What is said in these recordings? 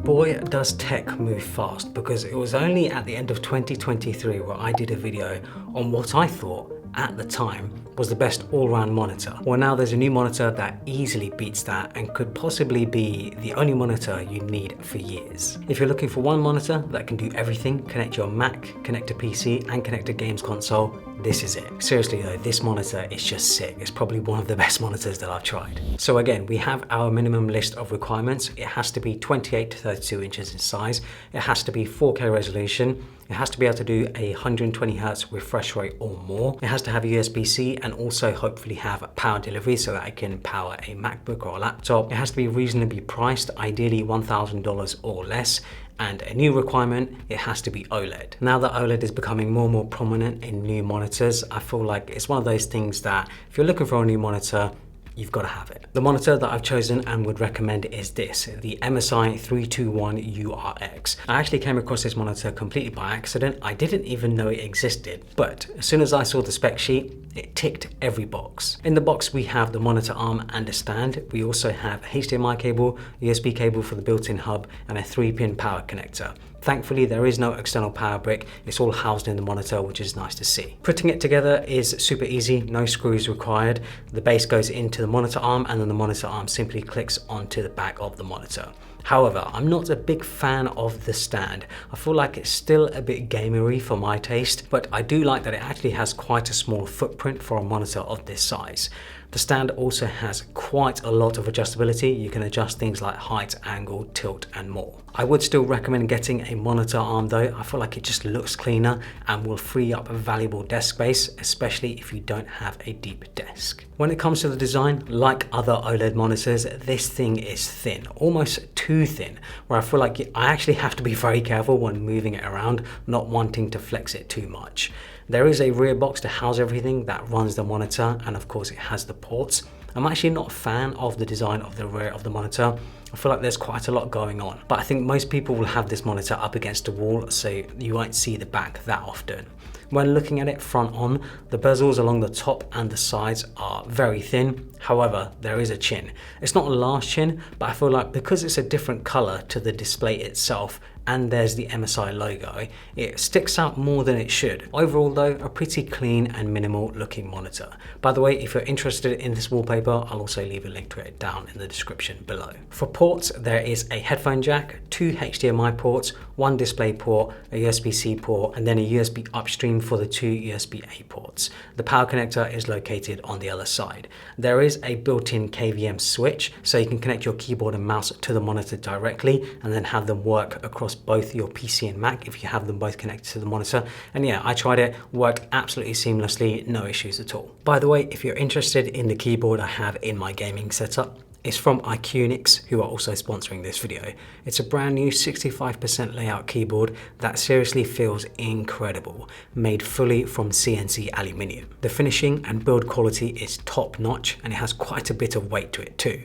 Boy, does tech move fast, because it was only at the end of 2023 where I did a video on what I thought at the time was the best all-round monitor. Well, now there's a new monitor that easily beats that and could possibly be the only monitor you need for years. If you're looking for one monitor that can do everything, connect your Mac, connect to PC, and connect to games console, this is it. Seriously though, this monitor is just sick. It's probably one of the best monitors that I've tried. So again, we have our minimum list of requirements. It has to be 28 to 32 inches in size. It has to be 4K resolution. It has to be able to do a 120 Hz refresh rate or more. It has to have a USB-C and also hopefully have power delivery so that it can power a MacBook or a laptop. It has to be reasonably priced, ideally $1,000 or less. And a new requirement, it has to be OLED. Now that OLED is becoming more and more prominent in new monitors, I feel like it's one of those things that if you're looking for a new monitor, you've got to have it. The monitor that I've chosen and would recommend is this, the MSI 321URX. I actually came across this monitor completely by accident. I didn't even know it existed, but as soon as I saw the spec sheet, it ticked every box. In the box, we have the monitor arm and a stand. We also have a HDMI cable, USB cable for the built-in hub, and a 3-pin power connector. Thankfully, there is no external power brick. It's all housed in the monitor, which is nice to see. Putting it together is super easy, no screws required. The base goes into the monitor arm and then the monitor arm simply clicks onto the back of the monitor. However, I'm not a big fan of the stand. I feel like it's still a bit gamery for my taste, but I do like that it actually has quite a small footprint for a monitor of this size. The stand also has quite a lot of adjustability. You can adjust things like height, angle, tilt, and more. I would still recommend getting a monitor arm though. I feel like it just looks cleaner and will free up valuable desk space, especially if you don't have a deep desk. When it comes to the design, like other OLED monitors, this thing is thin, almost too thin, where I feel like I actually have to be very careful when moving it around, not wanting to flex it too much. There is a rear box to house everything that runs the monitor, and of course it has the ports. I'm actually not a fan of the design of the rear of the monitor. I feel like there's quite a lot going on, but I think most people will have this monitor up against a wall, so you won't see the back that often. When looking at it front on, the bezels along the top and the sides are very thin. However, there is a chin. It's not a large chin, but I feel like because it's a different color to the display itself, and there's the MSI logo, it sticks out more than it should. Overall though, a pretty clean and minimal looking monitor. By the way, if you're interested in this wallpaper, I'll also leave a link to it down in the description below. For ports, there is a headphone jack, 2 HDMI ports, 1 display port, a USB-C port, and then a USB upstream for the 2 USB-A ports. The power connector is located on the other side. There is a built-in KVM switch, so you can connect your keyboard and mouse to the monitor directly and then have them work across both your PC and Mac if you have them both connected to the monitor. And yeah, I tried it, worked absolutely seamlessly, no issues at all. By the way, if you're interested in the keyboard I have in my gaming setup, it's from iQnix, who are also sponsoring this video. It's a brand new 65% layout keyboard that seriously feels incredible, made fully from CNC aluminium. The finishing and build quality is top notch, and it has quite a bit of weight to it too.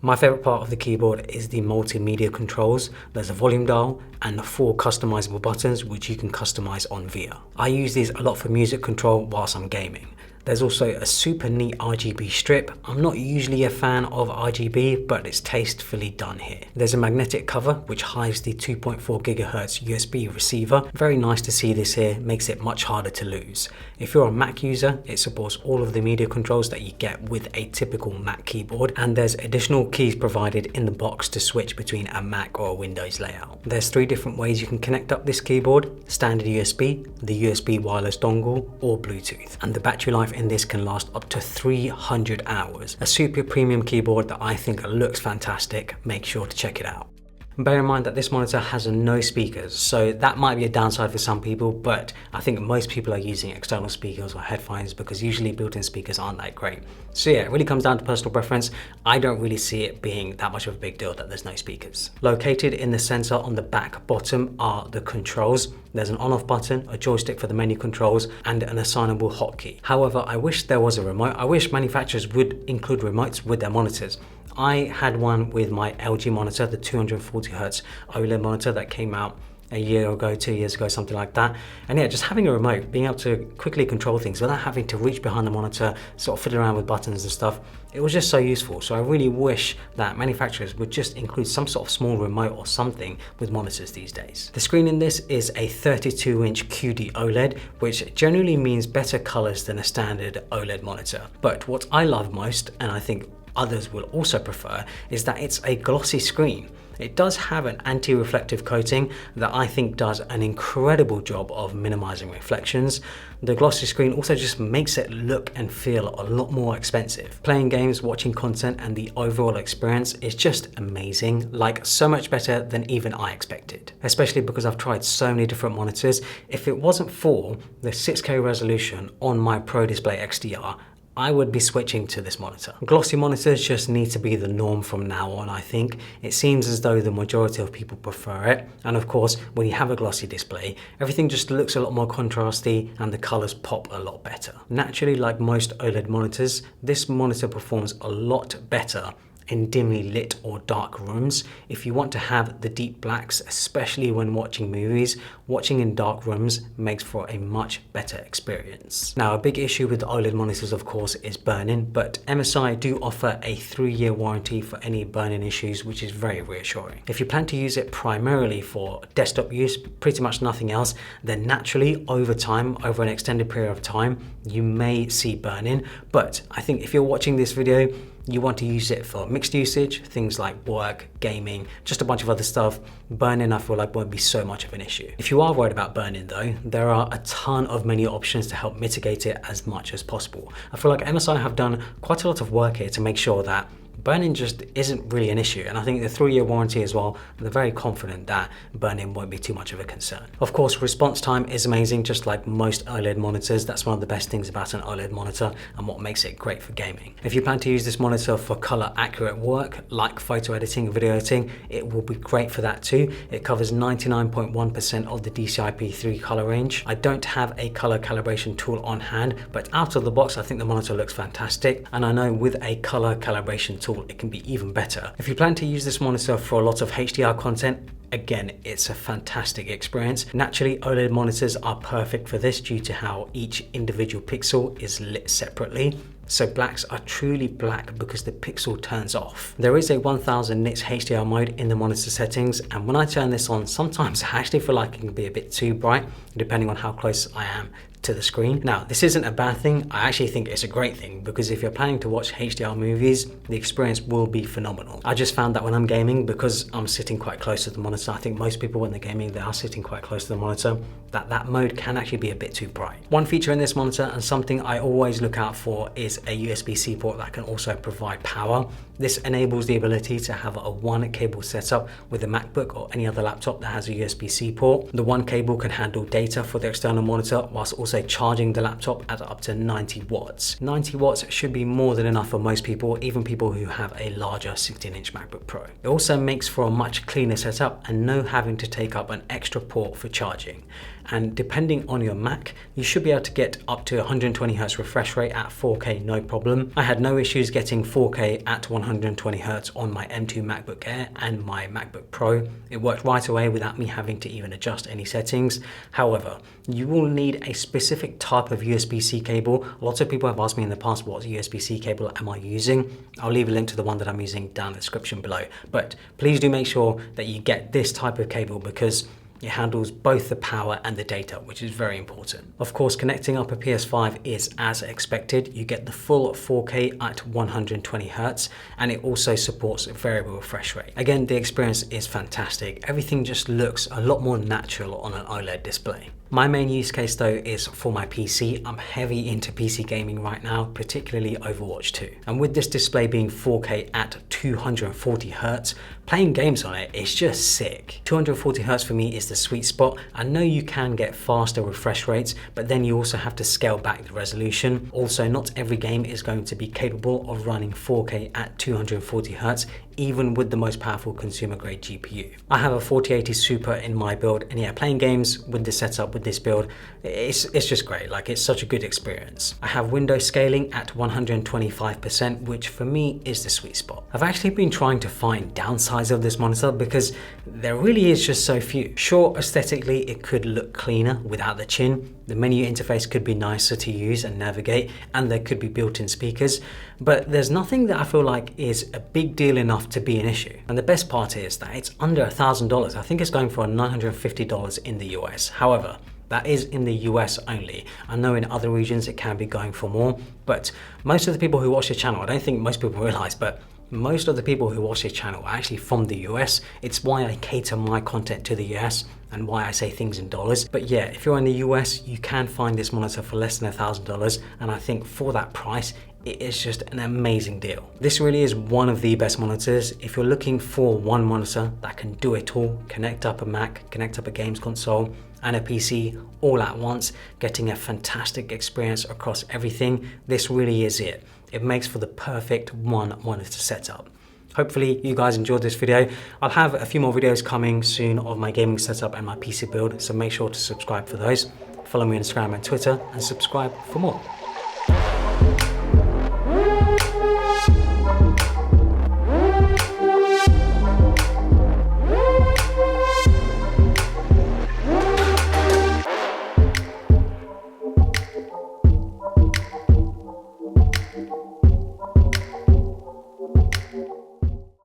My favorite part of the keyboard is the multimedia controls. There's a volume dial and 4 customizable buttons which you can customize on VIA. I use these a lot for music control whilst I'm gaming. There's also a super neat RGB strip. I'm not usually a fan of RGB, but it's tastefully done here. There's a magnetic cover which hides the 2.4 GHz USB receiver. Very nice to see this here, makes it much harder to lose. If you're a Mac user, it supports all of the media controls that you get with a typical Mac keyboard, and there's additional keys provided in the box to switch between a Mac or a Windows layout. There's 3 different ways you can connect up this keyboard: standard USB, the USB wireless dongle, or Bluetooth. And the battery life in this can last up to 300 hours. A super premium keyboard that I think looks fantastic. Make sure to check it out. Bear in mind that this monitor has no speakers, so that might be a downside for some people, but I think most people are using external speakers or headphones because usually built-in speakers aren't that great. So yeah, it really comes down to personal preference. I don't really see it being that much of a big deal that there's no speakers. Located in the sensor on the back bottom are the controls. There's an on-off button, a joystick for the menu controls, and an assignable hotkey. However, I wish there was a remote. I wish manufacturers would include remotes with their monitors. I had one with my LG monitor, the 240 Hz OLED monitor that came out a year ago, 2 years ago, something like that. And yeah, just having a remote, being able to quickly control things without having to reach behind the monitor, sort of fiddle around with buttons and stuff, it was just so useful. So I really wish that manufacturers would just include some sort of small remote or something with monitors these days. The screen in this is a 32-inch QD OLED, which generally means better colors than a standard OLED monitor. But what I love most, and I think others will also prefer, is that it's a glossy screen. It does have an anti-reflective coating that I think does an incredible job of minimizing reflections. The glossy screen also just makes it look and feel a lot more expensive. Playing games, watching content, and the overall experience is just amazing, like so much better than even I expected. Especially because I've tried so many different monitors. If it wasn't for the 6K resolution on my Pro Display XDR, I would be switching to this monitor. Glossy monitors just need to be the norm from now on, I think. It seems as though the majority of people prefer it. And of course, when you have a glossy display, everything just looks a lot more contrasty and the colors pop a lot better. Naturally, like most OLED monitors, this monitor performs a lot better in dimly lit or dark rooms. If you want to have the deep blacks, especially when watching movies, watching in dark rooms makes for a much better experience. Now, a big issue with the OLED monitors, of course, is burn-in, but MSI do offer a 3-year warranty for any burn-in issues, which is very reassuring. If you plan to use it primarily for desktop use, pretty much nothing else, then naturally, over time, over an extended period of time, you may see burn-in. But I think if you're watching this video, you want to use it for mixed usage, things like work, gaming, just a bunch of other stuff. Burn-in, I feel like, won't be so much of an issue. If you are worried about burn-in though, there are a ton of menu options to help mitigate it as much as possible. I feel like MSI have done quite a lot of work here to make sure that burn-in just isn't really an issue, and I think the 3-year warranty as well, they're very confident that burn-in won't be too much of a concern. Of course, response time is amazing, just like most OLED monitors. That's one of the best things about an OLED monitor and what makes it great for gaming. If you plan to use this monitor for color accurate work, like photo editing, video editing, it will be great for that too. It covers 99.1% of the DCI-P3 color range. I don't have a color calibration tool on hand, but out of the box, I think the monitor looks fantastic, and I know with a color calibration tool, it can be even better. If you plan to use this monitor for a lot of HDR content, again, it's a fantastic experience. Naturally, OLED monitors are perfect for this due to how each individual pixel is lit separately. So blacks are truly black because the pixel turns off. There is a 1000 nits HDR mode in the monitor settings, and when I turn this on, sometimes I actually feel like it can be a bit too bright, depending on how close I am to the screen. Now, this isn't a bad thing. I actually think it's a great thing because if you're planning to watch HDR movies, the experience will be phenomenal. I just found that when I'm gaming, because I'm sitting quite close to the monitor, I think most people when they're gaming, they are sitting quite close to the monitor, that mode can actually be a bit too bright. One feature in this monitor, and something I always look out for, is a USB-C port that can also provide power. This enables the ability to have a one cable setup with a MacBook or any other laptop that has a USB-C port. The one cable can handle data for the external monitor whilst also charging the laptop at up to 90 watts. 90 watts should be more than enough for most people, even people who have a larger 16-inch MacBook Pro. It also makes for a much cleaner setup and no having to take up an extra port for charging. And depending on your Mac, you should be able to get up to 120 Hz refresh rate at 4K no problem. I had no issues getting 4K at 120 Hz on my M2 MacBook Air and my MacBook Pro. It worked right away without me having to even adjust any settings. However, you will need a specific type of USB-C cable. Lots of people have asked me in the past, what USB-C cable am I using? I'll leave a link to the one that I'm using down in the description below. But please do make sure that you get this type of cable because it handles both the power and the data, which is very important. Of course, connecting up a PS5 is as expected. You get the full 4K at 120 Hz, and it also supports variable refresh rate. Again, the experience is fantastic. Everything just looks a lot more natural on an OLED display. My main use case though is for my PC. I'm heavy into PC gaming right now, particularly Overwatch 2. And with this display being 4K at 240 Hz, playing games on it is just sick. 240 Hz for me is the sweet spot. I know you can get faster refresh rates, but then you also have to scale back the resolution. Also, not every game is going to be capable of running 4K at 240 Hz, even with the most powerful consumer grade GPU. I have a 4080 Super in my build, and yeah, playing games with this setup, with this build, it's just great. Like, it's such a good experience. I have window scaling at 125%, which for me is the sweet spot. I've actually been trying to find downsides of this monitor because there really is just so few. Sure, aesthetically it could look cleaner without the chin. The menu interface could be nicer to use and navigate, and there could be built-in speakers, but there's nothing that I feel like is a big deal enough to be an issue. And the best part is that it's under $1,000. I think it's going for $950 in the US. However, that is in the US only. I know in other regions it can be going for more, but most of the people who watch the channel, I don't think most people realize, but most of the people who watch this channel are actually from the US. It's why I cater my content to the US and why I say things in dollars. But yeah, if you're in the US, you can find this monitor for less than $1,000. And I think for that price, it is just an amazing deal. This really is one of the best monitors. If you're looking for one monitor that can do it all, connect up a Mac, connect up a games console, and a PC all at once, getting a fantastic experience across everything, this really is it. It makes for the perfect one monitor setup. Hopefully you guys enjoyed this video. I'll have a few more videos coming soon of my gaming setup and my PC build, so make sure to subscribe for those. Follow me on Instagram and Twitter, and subscribe for more.